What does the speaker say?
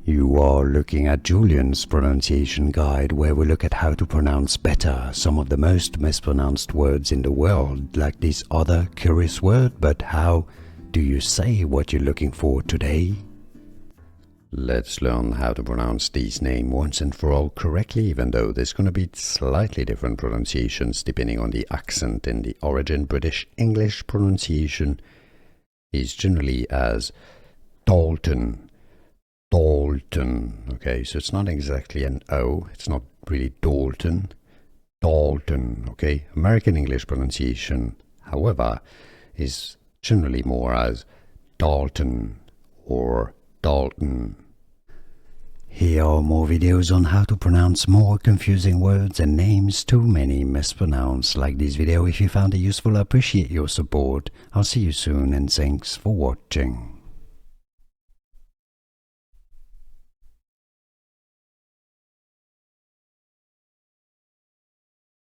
You are looking at Julian's pronunciation guide, where we look at how to pronounce better some of the most mispronounced words in the world, like this other curious word. But how do you say what you're looking for today? Let's learn how to pronounce this name once and for all correctly, even though there's going to be slightly different pronunciations depending on the accent and the origin. British English pronunciation is generally as Dalton. Dalton. Okay, so it's not exactly an O, it's not really Dalton. Dalton. Okay, American English pronunciation, however, is generally more as Dalton or Dalton. Here are more videos on how to pronounce more confusing words and names too many mispronounced. Like this video if you found it useful. I appreciate your support. I'll see you soon and thanks for watching.